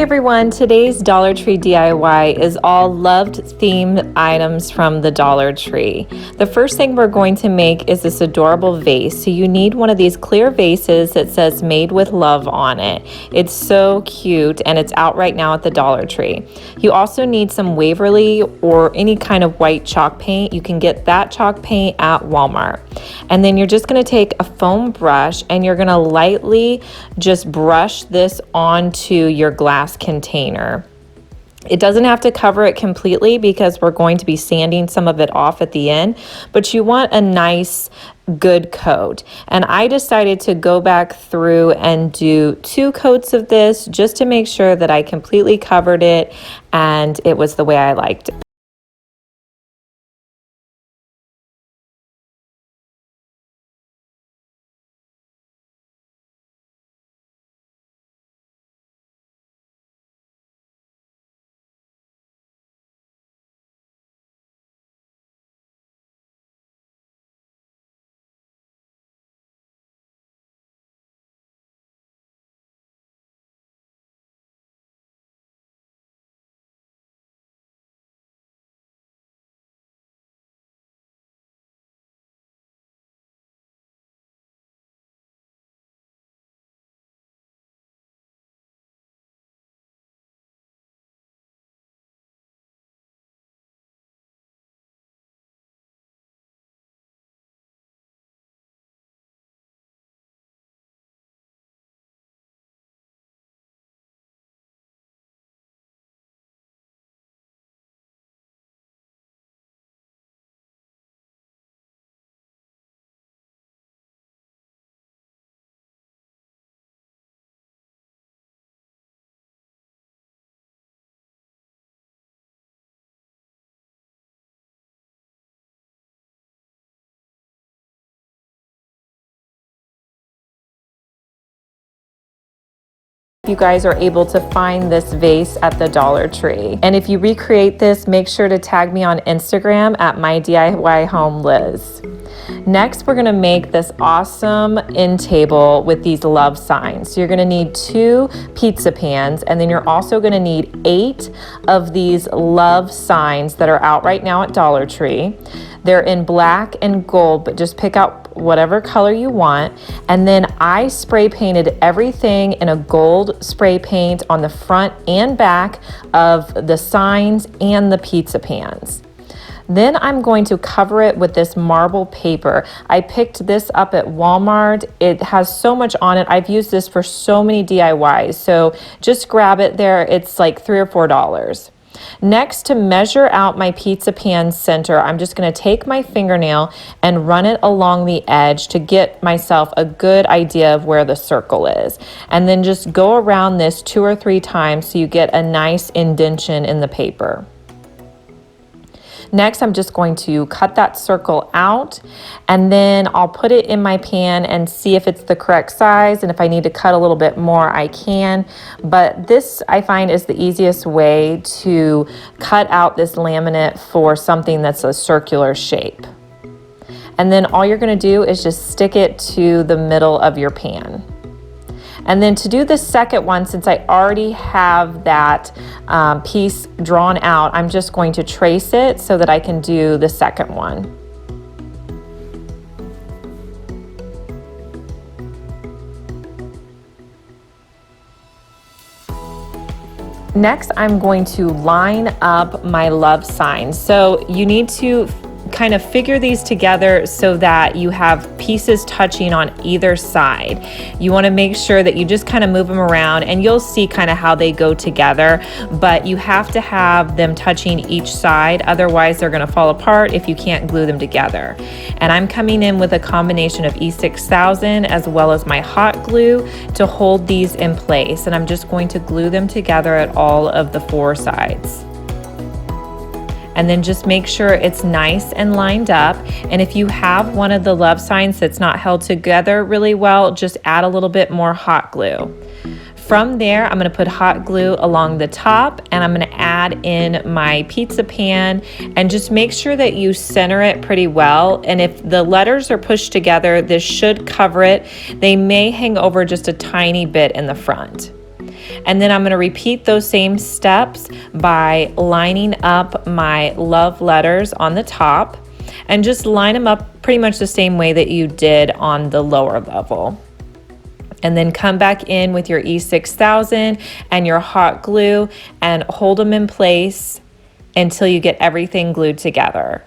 everyone, today's Dollar Tree DIY is all loved themed items from the Dollar Tree. The first thing we're going to make is this adorable vase. So you need one of these clear vases that says made with love on it. It's so cute and it's out right now at the Dollar Tree. You also need some Waverly or any kind of white chalk paint. You can get that chalk paint at Walmart. And then you're just going to take a foam brush and you're going to lightly just brush this onto your glass container. It doesn't have to cover it completely because we're going to be sanding some of it off at the end, but you want a nice good coat. And I decided to go back through and do 2 coats of this just to make sure that I completely covered it and it was the way I liked it. You guys are able to find this vase at the Dollar Tree. And if you recreate this, make sure to tag me on Instagram at mydiyhomeliz. Next, we're gonna make this awesome end table with these love signs. So you're gonna need 2 pizza pans, and then you're also gonna need 8 of these love signs that are out right now at Dollar Tree. They're in black and gold, but just pick out whatever color you want. And then I spray painted everything in a gold spray paint on the front and back of the signs and the pizza pans. Then I'm going to cover it with this marble paper. I picked this up at Walmart. It has so much on it. I've used this for so many DIYs. So just grab it there. It's like $3 or $4. Next, to measure out my pizza pan center, I'm just going to take my fingernail and run it along the edge to get myself a good idea of where the circle is. And then just go around this 2 or 3 times so you get a nice indentation in the paper. Next, I'm just going to cut that circle out, and then I'll put it in my pan and see if it's the correct size, and if I need to cut a little bit more, I can. But this, I find, is the easiest way to cut out this laminate for something that's a circular shape. And then all you're going to do is just stick it to the middle of your pan. And then to do the second one, since I already have that piece drawn out, I'm just going to trace it so that I can do the second one. Next, I'm going to line up my love signs. So you need to kind of figure these together so that you have pieces touching on either side. You want to make sure that you just kind of move them around, and you'll see kind of how they go together, but you have to have them touching each side, otherwise they're going to fall apart if you can't glue them together. And I'm coming in with a combination of E6000 as well as my hot glue to hold these in place, and I'm just going to glue them together at all of the 4 sides. And then just make sure it's nice and lined up. And if you have one of the love signs that's not held together really well, just add a little bit more hot glue. From there, I'm going to put hot glue along the top, and I'm going to add in my pizza pan, and just make sure that you center it pretty well. And if the letters are pushed together, this should cover it. They may hang over just a tiny bit in the front. And then I'm going to repeat those same steps by lining up my love letters on the top, and just line them up pretty much the same way that you did on the lower level. And then come back in with your E6000 and your hot glue and hold them in place until you get everything glued together.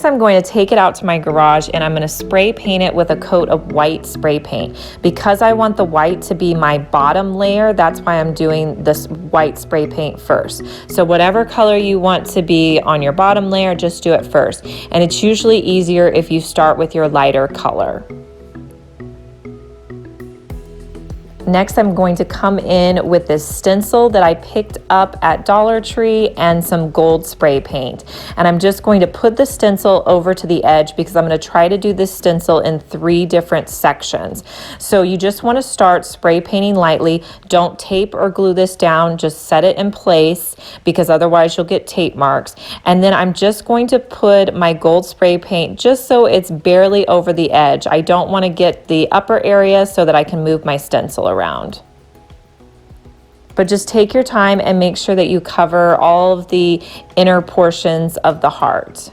I'm going to take it out to my garage and I'm going to spray paint it with a coat of white spray paint. Because I want the white to be my bottom layer, that's why I'm doing this white spray paint first. So whatever color you want to be on your bottom layer, just do it first. And it's usually easier if you start with your lighter color. Next, I'm going to come in with this stencil that I picked up at Dollar Tree and some gold spray paint. And I'm just going to put the stencil over to the edge because I'm going to try to do this stencil in 3 different sections. So you just want to start spray painting lightly. Don't tape or glue this down, just set it in place because otherwise you'll get tape marks. And then I'm just going to put my gold spray paint just so it's barely over the edge. I don't want to get the upper area so that I can move my stencil around. But just take your time and make sure that you cover all of the inner portions of the heart.